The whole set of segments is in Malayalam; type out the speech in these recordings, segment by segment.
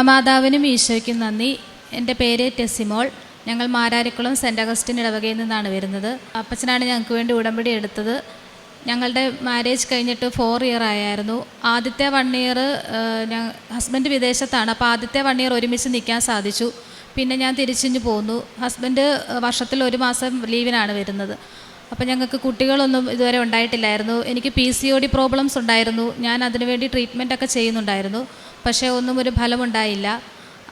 മാതാവിനും ഈശോയ്ക്കും നന്ദി. എൻ്റെ പേര് ടെസിമോൾ. ഞങ്ങൾ മാരാരിക്കുളം സെൻറ്റ് അഗസ്റ്റിൻ ഇടവകയിൽ നിന്നാണ് വരുന്നത്. അപ്പച്ചനാണ് ഞങ്ങൾക്ക് വേണ്ടി ഉടമ്പടി എടുത്തത്. ഞങ്ങളുടെ മാരേജ് കഴിഞ്ഞിട്ട് 4 ഇയർ ആയിരുന്നു. ആദ്യത്തെ 1 ഇയർ ഹസ്ബൻഡ് വിദേശത്താണ്. അപ്പോൾ ആദ്യത്തെ 1 ഇയർ ഒരുമിച്ച് നിൽക്കാൻ സാധിച്ചു. പിന്നെ ഞാൻ തിരിച്ചിഞ്ഞ് പോന്നു. ഹസ്ബൻഡ് വർഷത്തിൽ 1 മാസം ലീവിനാണ് വരുന്നത്. അപ്പോൾ ഞങ്ങൾക്ക് കുട്ടികളൊന്നും ഇതുവരെ ഉണ്ടായിട്ടില്ലായിരുന്നു. എനിക്ക് PCOD പ്രോബ്ലംസ് ഉണ്ടായിരുന്നു. ഞാൻ അതിനുവേണ്ടി ട്രീറ്റ്മെൻറ്റൊക്കെ ചെയ്യുന്നുണ്ടായിരുന്നു. പക്ഷേ ഒന്നും ഒരു ഫലമുണ്ടായില്ല.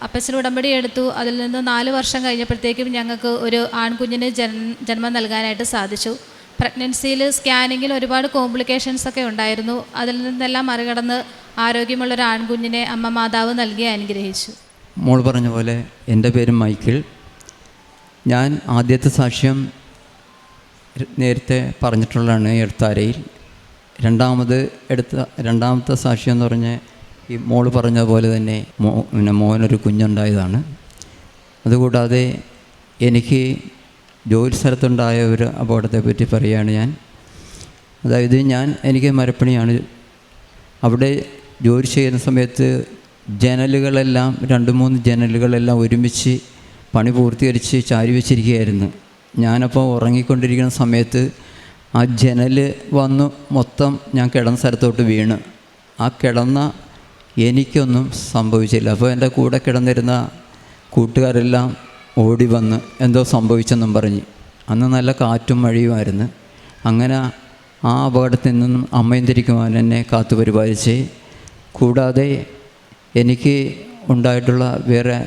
അപ്പച്ചൻ ഉടമ്പടി എടുത്തു. അതിൽ നിന്ന് 4 വർഷം കഴിഞ്ഞപ്പോഴത്തേക്കും ഞങ്ങൾക്ക് ഒരു ആൺകുഞ്ഞിന് ജന്മം നൽകാനായിട്ട് സാധിച്ചു. പ്രഗ്നൻസിയിൽ സ്കാനിങ്ങിൽ ഒരുപാട് കോംപ്ലിക്കേഷൻസൊക്കെ ഉണ്ടായിരുന്നു. അതിൽ നിന്നെല്ലാം മറികടന്ന് ആരോഗ്യമുള്ളൊരു ആൺകുഞ്ഞിനെ അമ്മ മാതാവ് നൽകി അനുഗ്രഹിച്ചു. മോൾ പറഞ്ഞ പോലെ എൻ്റെ പേര് മൈക്കിൾ. ഞാൻ ആദ്യത്തെ സാക്ഷ്യം നേരത്തെ പറഞ്ഞിട്ടുള്ളതാണ് എഴുത്താരയിൽ. രണ്ടാമത്തെ സാക്ഷ്യം എന്ന് പറഞ്ഞാൽ ഈ മോള് പറഞ്ഞ പോലെ തന്നെ മോനൊരു കുഞ്ഞുണ്ടായതാണ്. അതുകൂടാതെ എനിക്ക് ജോലി സ്ഥലത്തുണ്ടായ ഒരു അപകടത്തെ പറ്റി പറയുകയാണ് ഞാൻ. അതായത് എനിക്ക് മരപ്പണിയാണ്. അവിടെ ജോലി ചെയ്യുന്ന സമയത്ത് ജനലുകളെല്ലാം 2-3 ജനലുകളെല്ലാം ഒരുമിച്ച് പണി പൂർത്തീകരിച്ച് ചാരി വെച്ചിരിക്കുകയായിരുന്നു. ഞാനപ്പോൾ ഉറങ്ങിക്കൊണ്ടിരിക്കുന്ന സമയത്ത് ആ ജനൽ വന്ന് മൊത്തം ഞാൻ കിടന്ന സ്ഥലത്തോട്ട് വീണ്. ആ കിടന്ന എനിക്കൊന്നും സംഭവിച്ചില്ല. അപ്പോൾ എൻ്റെ കൂടെ കിടന്നിരുന്ന കൂട്ടുകാരെല്ലാം ഓടി വന്ന് എന്തോ സംഭവിച്ചെന്നും പറഞ്ഞ്. അന്ന് നല്ല കാറ്റും മഴയുമായിരുന്നു. അങ്ങനെ ആ അപകടത്തിൽ നിന്നും അമ്മയും തിരിക്കുവാൻ എന്നെ കാത്തു പരിപാലിച്ച്. കൂടാതെ എനിക്ക് ഉണ്ടായിട്ടുള്ള വേറെ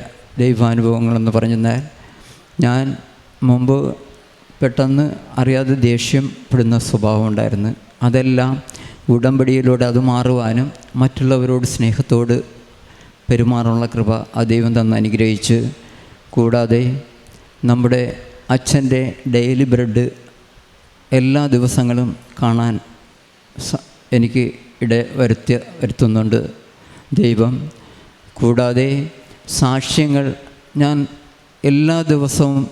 ദൈവാനുഭവങ്ങളെന്ന് പറഞ്ഞാൽ ഞാൻ മുമ്പ് പെട്ടെന്ന് അറിയാതെ ദേഷ്യപ്പെടുന്ന സ്വഭാവം ഉണ്ടായിരുന്നു. അതെല്ലാം ഉടമ്പടിയിലൂടെ അത് മാറുവാനും മറ്റുള്ളവരോട് സ്നേഹത്തോട് പെരുമാറാനുള്ള കൃപ ആ ദൈവം തന്ന് അനുഗ്രഹിച്ച്. കൂടാതെ നമ്മുടെ അച്ഛൻ്റെ ഡെയിലി ബ്രെഡ് എല്ലാ ദിവസങ്ങളും കാണാൻ എനിക്ക് വരുത്തുന്നുണ്ട് ദൈവം. കൂടാതെ സാക്ഷ്യങ്ങൾ ഞാൻ എല്ലാ ദിവസവും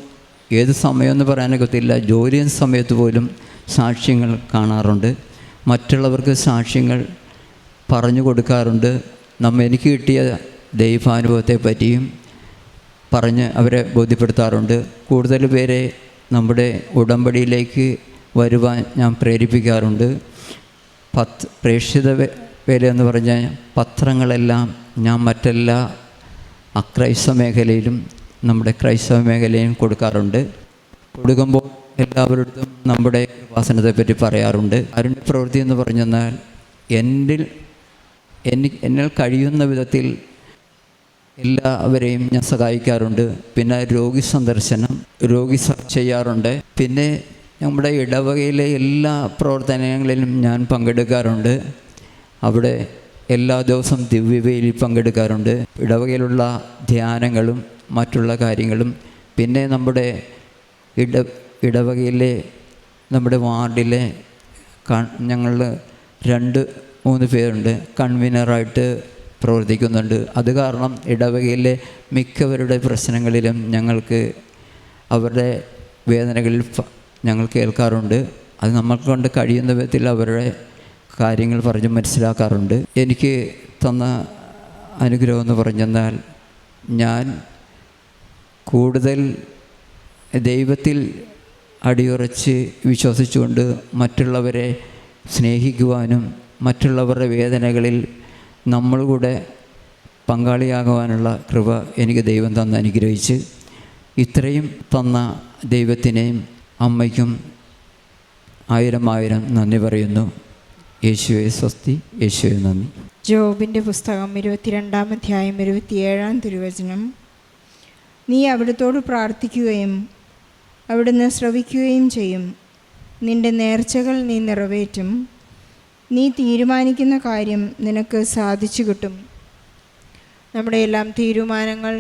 ഏത് സമയമെന്ന് പറയാനൊക്കത്തില്ല, ജോലി ചെയ്യുന്ന സമയത്ത് പോലും സാക്ഷ്യങ്ങൾ കാണാറുണ്ട്. മറ്റുള്ളവർക്ക് സാക്ഷ്യങ്ങൾ പറഞ്ഞു കൊടുക്കാറുണ്ട്. എനിക്ക് കിട്ടിയ ദൈവാനുഭവത്തെ പറ്റിയും പറഞ്ഞ് അവരെ ബോധ്യപ്പെടുത്താറുണ്ട്. കൂടുതൽ പേരെ നമ്മുടെ ഉടമ്പടിയിലേക്ക് വരുവാൻ ഞാൻ പ്രേരിപ്പിക്കാറുണ്ട്. പ്രേക്ഷിത വേല എന്ന് പറഞ്ഞാൽ പത്രങ്ങളെല്ലാം ഞാൻ മറ്റെല്ലാ അക്രൈസ്തവ മേഖലയിലും നമ്മുടെ ക്രൈസ്തവ മേഖലയും കൊടുക്കാറുണ്ട്. കൊടുക്കുമ്പോൾ എല്ലാവരോടും നമ്മുടെ കൃപാസനത്തെ പറ്റി പറയാറുണ്ട്. കാരുണ്യ പ്രവൃത്തി എന്ന് പറഞ്ഞാൽ എന്നിൽ കഴിയുന്ന വിധത്തിൽ എല്ലാവരെയും ഞാൻ സഹായിക്കാറുണ്ട്. പിന്നെ രോഗി സന്ദർശനം ചെയ്യാറുണ്ട്. പിന്നെ നമ്മുടെ ഇടവകയിലെ എല്ലാ പ്രവർത്തനങ്ങളിലും ഞാൻ പങ്കെടുക്കാറുണ്ട്. അവിടെ എല്ലാ ദിവസവും ദിവ്യബലിയിൽ പങ്കെടുക്കാറുണ്ട്. ഇടവകയിലുള്ള ധ്യാനങ്ങളും മറ്റുള്ള കാര്യങ്ങളും. പിന്നെ നമ്മുടെ ഇടവകയിലെ നമ്മുടെ വാർഡിലെ ഞങ്ങൾ 2-3 പേരുണ്ട് കൺവീനറായിട്ട് പ്രവർത്തിക്കുന്നുണ്ട്. അത് കാരണം ഇടവകയിലെ മിക്കവരുടെ പ്രശ്നങ്ങളിലും ഞങ്ങൾക്ക് അവരുടെ വേദനകളിൽ ഞങ്ങൾ കേൾക്കാറുണ്ട്. അത് നമ്മൾക്ക് കൊണ്ട് കഴിയുന്ന വിധത്തിൽ അവരുടെ കാര്യങ്ങൾ പറഞ്ഞ് മനസ്സിലാക്കാറുണ്ട്. എനിക്ക് തന്ന അനുഗ്രഹം എന്ന് പറഞ്ഞാൽ ഞാൻ കൂടുതൽ ദൈവത്തിൽ അടിയുറച്ച് വിശ്വസിച്ചുകൊണ്ട് മറ്റുള്ളവരെ സ്നേഹിക്കുവാനും മറ്റുള്ളവരുടെ വേദനകളിൽ നമ്മൾ കൂടെ പങ്കാളിയാകുവാനുള്ള കൃപ എനിക്ക് ദൈവം തന്ന് അനുഗ്രഹിച്ച്. ഇത്രയും തന്ന ദൈവത്തിനെയും അമ്മയ്ക്കും 1000 നന്ദി പറയുന്നു. യേശുവേ സ്വസ്തി, യേശുവേ നന്ദി. ജോബിൻ്റെ പുസ്തകം 22-ാം അധ്യായം 27-ാം തിരുവചനം. നീ അവിടുത്തോട് പ്രാർത്ഥിക്കുകയും അവിടുന്ന് ശ്രവിക്കുകയും ചെയ്യും. നിന്റെ നേർച്ചകൾ നീ നിറവേറ്റും. നീ തീരുമാനിക്കുന്ന കാര്യം നിനക്ക് സാധിച്ചു കിട്ടും. നമ്മുടെ എല്ലാം തീരുമാനങ്ങൾ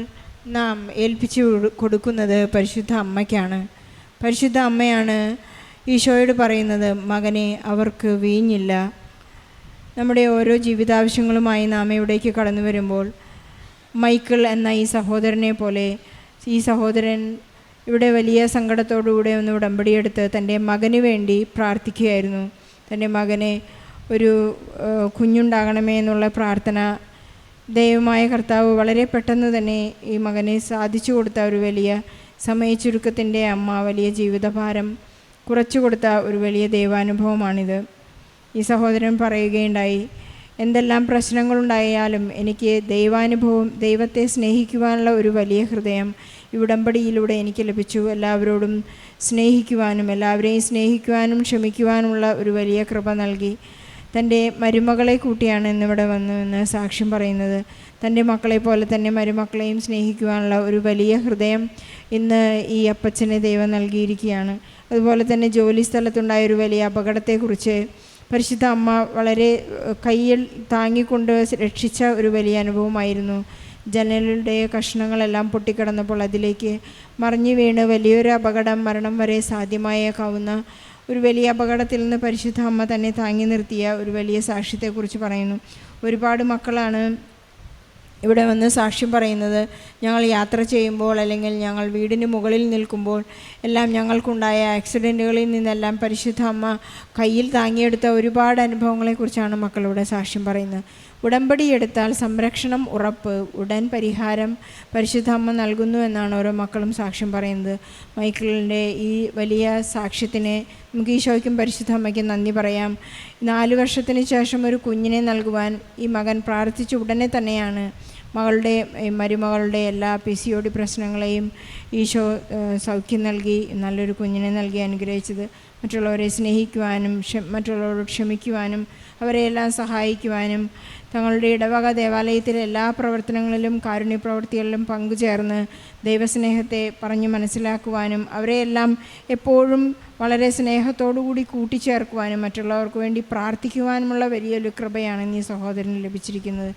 നാം ഏൽപ്പിച്ചു കൊടുക്കുന്നത് പരിശുദ്ധ അമ്മയ്ക്കാണ്. പരിശുദ്ധ അമ്മയാണ് ഈശോയോട് പറയുന്നത്, മകനെ, അവർക്ക് വീഞ്ഞില്ല. നമ്മുടെ ഓരോ ജീവിതാവശ്യങ്ങളുമായി നാം ഇവിടേക്ക് കടന്നു വരുമ്പോൾ മൈക്കിൾ എന്ന ഈ സഹോദരനെ പോലെ ഈ സഹോദരൻ ഇവിടെ വലിയ സങ്കടത്തോടുകൂടെ ഒന്ന് ഉടമ്പടിയെടുത്ത് തൻ്റെ മകന് വേണ്ടി പ്രാർത്ഥിക്കുകയായിരുന്നു. തൻ്റെ മകനെ ഒരു കുഞ്ഞുണ്ടാകണമേ എന്നുള്ള പ്രാർത്ഥന ദൈവമായ കർത്താവ് വളരെ പെട്ടെന്ന് തന്നെ ഈ മകനെ സാധിച്ചു കൊടുത്ത ഒരു വലിയ സമയച്ചുരുക്കത്തിൻ്റെ അമ്മ വലിയ ജീവിതഭാരം കുറച്ചു കൊടുത്ത ഒരു വലിയ ദൈവാനുഭവമാണിത്. ഈ സഹോദരൻ പറയുകയുണ്ടായി, എന്തെല്ലാം പ്രശ്നങ്ങളുണ്ടായാലും എനിക്ക് ദൈവാനുഭവം, ദൈവത്തെ സ്നേഹിക്കുവാനുള്ള ഒരു വലിയ ഹൃദയം ഈ ഉടമ്പടിയിലൂടെ എനിക്ക് ലഭിച്ചു. എല്ലാവരോടും സ്നേഹിക്കുവാനും എല്ലാവരെയും സ്നേഹിക്കുവാനും ക്ഷമിക്കുവാനുമുള്ള ഒരു വലിയ കൃപ നൽകി. തൻ്റെ മരുമകളെ കൂട്ടിയാണ് ഇന്നിവിടെ വന്നുവെന്ന് സാക്ഷ്യം പറയുന്നത്. തൻ്റെ മക്കളെ പോലെ തന്നെ മരുമക്കളെയും സ്നേഹിക്കുവാനുള്ള ഒരു വലിയ ഹൃദയം ഇന്ന് ഈ അപ്പച്ചനെ ദൈവം നൽകിയിരിക്കുകയാണ്. അതുപോലെ തന്നെ ജോലി സ്ഥലത്തുണ്ടായ ഒരു വലിയ അപകടത്തെക്കുറിച്ച് പരിശുദ്ധ അമ്മ വളരെ കയ്യിൽ താങ്ങിക്കൊണ്ട് രക്ഷിച്ച ഒരു വലിയ അനുഭവമായിരുന്നു. ജനലുടെ കഷ്ണങ്ങളെല്ലാം പൊട്ടിക്കിടന്നപ്പോൾ അതിലേക്ക് മറിഞ്ഞു വീണ് വലിയൊരു അപകടം, മരണം വരെ സാധ്യമായേക്കാവുന്ന ഒരു വലിയ അപകടത്തിൽ നിന്ന് പരിശുദ്ധ അമ്മ തന്നെ താങ്ങി നിർത്തിയ ഒരു വലിയ സാക്ഷ്യത്തെക്കുറിച്ച് പറയുന്നു. ഒരുപാട് മക്കളാണ് ഇവിടെ വന്ന് സാക്ഷ്യം പറയുന്നത്. ഞങ്ങൾ യാത്ര ചെയ്യുമ്പോൾ അല്ലെങ്കിൽ ഞങ്ങൾ വീടിന് മുകളിൽ നിൽക്കുമ്പോൾ എല്ലാം ഞങ്ങൾക്കുണ്ടായ ആക്സിഡൻറ്റുകളിൽ നിന്നെല്ലാം പരിശുദ്ധ അമ്മ കയ്യിൽ താങ്ങിയെടുത്ത ഒരുപാട് അനുഭവങ്ങളെക്കുറിച്ചാണ് മക്കളിവിടെ സാക്ഷ്യം പറയുന്നത്. ഉടമ്പടി എടുത്താൽ സംരക്ഷണം ഉറപ്പ്, ഉടൻ പരിഹാരം പരിശുദ്ധ അമ്മ നൽകുന്നു എന്നാണ് ഓരോ മക്കളും സാക്ഷ്യം പറയുന്നത്. മൈക്കിളിൻ്റെ ഈ വലിയ സാക്ഷ്യത്തിന് നമുക്ക് ഈശോയ്ക്കും പരിശുദ്ധ അമ്മയ്ക്കും നന്ദി പറയാം. 4 വർഷത്തിന് ശേഷം ഒരു കുഞ്ഞിനെ നൽകുവാൻ ഈ മകൻ പ്രാർത്ഥിച്ച ഉടനെ തന്നെയാണ് മരുമകളുടെ എല്ലാ PCOD പ്രശ്നങ്ങളെയും ഈശോ സൗഖ്യം നൽകി നല്ലൊരു കുഞ്ഞിനെ നൽകി അനുഗ്രഹിച്ചത്. മറ്റുള്ളവരെ സ്നേഹിക്കുവാനും മറ്റുള്ളവരോട് ക്ഷമിക്കുവാനും അവരെയെല്ലാം സഹായിക്കുവാനും തങ്ങളുടെ ഇടവക ദേവാലയത്തിലെ എല്ലാ പ്രവർത്തനങ്ങളിലും കാരുണ്യപ്രവൃത്തികളിലും പങ്കുചേർന്ന് ദൈവസ്നേഹത്തെ പറഞ്ഞു മനസ്സിലാക്കുവാനും അവരെയെല്ലാം എപ്പോഴും വളരെ സ്നേഹത്തോടുകൂടി കൂട്ടിച്ചേർക്കുവാനും മറ്റുള്ളവർക്ക് വേണ്ടി പ്രാർത്ഥിക്കുവാനുമുള്ള വലിയൊരു കൃപയാണ് ഈ സഹോദരന് ലഭിച്ചിരിക്കുന്നത്.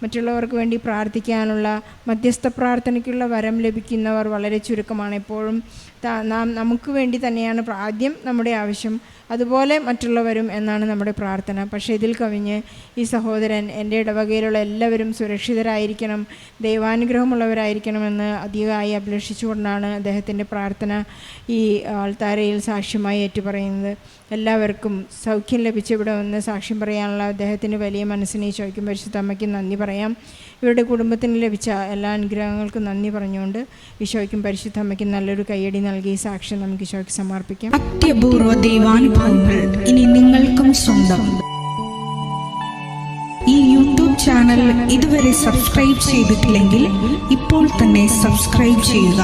മറ്റുള്ളവർക്ക് വേണ്ടി പ്രാർത്ഥിക്കാനുള്ള മധ്യസ്ഥ പ്രാർത്ഥനയ്ക്കുള്ള വരം ലഭിക്കുന്നവർ വളരെ ചുരുക്കമാണ്. എപ്പോഴും നമുക്ക് വേണ്ടി തന്നെയാണ് ആദ്യം നമ്മുടെ ആവശ്യം, അതുപോലെ മറ്റുള്ളവരും എന്നാണ് നമ്മുടെ പ്രാർത്ഥന. പക്ഷേ ഇതിൽ കവിഞ്ഞ് ഈ സഹോദരൻ എൻ്റെ ഇടവകയിലുള്ള എല്ലാവരും സുരക്ഷിതരായിരിക്കണം, ദൈവാനുഗ്രഹമുള്ളവരായിരിക്കണമെന്ന് അധികമായി അഭിലഷിച്ചുകൊണ്ടാണ് അദ്ദേഹത്തിൻ്റെ പ്രാർത്ഥന ഈ ആൾത്താരയിൽ സാക്ഷ്യമായി ഏറ്റുപറയുന്നത്. എല്ലാവർക്കും സൗഖ്യം ലഭിച്ച് ഇവിടെ വന്ന് സാക്ഷ്യം പറയാനുള്ള അദ്ദേഹത്തിൻ്റെ വലിയ മനസ്സിനെ ഈശോയ്ക്കും പരിശുദ്ധ അമ്മയ്ക്കും നന്ദി പറയാം. ഇവരുടെ കുടുംബത്തിന് ലഭിച്ച എല്ലാ അനുഗ്രഹങ്ങൾക്കും നന്ദി പറഞ്ഞുകൊണ്ട് ഈശോയ്ക്കും പരിശുദ്ധ അമ്മയ്ക്കും നല്ലൊരു കയ്യടി നൽകി സാക്ഷ്യം നമുക്ക് ഈശോയ്ക്ക് സമർപ്പിക്കാം. അത്യപൂർവ ദൈവാനുഭവങ്ങൾ ഇനി നിങ്ങൾക്കും സ്വന്തം. ഈ യൂട്യൂബ് ചാനൽ ഇതുവരെ സബ്സ്ക്രൈബ് ചെയ്തിട്ടില്ലെങ്കിൽ ഇപ്പോൾ തന്നെ സബ്സ്ക്രൈബ് ചെയ്യുക.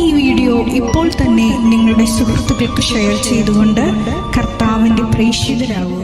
ഈ വീഡിയോ ഇപ്പോൾ തന്നെ നിങ്ങളുടെ സുഹൃത്തുക്കൾക്ക് ഷെയർ ചെയ്തുകൊണ്ട് കർത്താവിൻ്റെ പ്രേക്ഷിതരാകുക.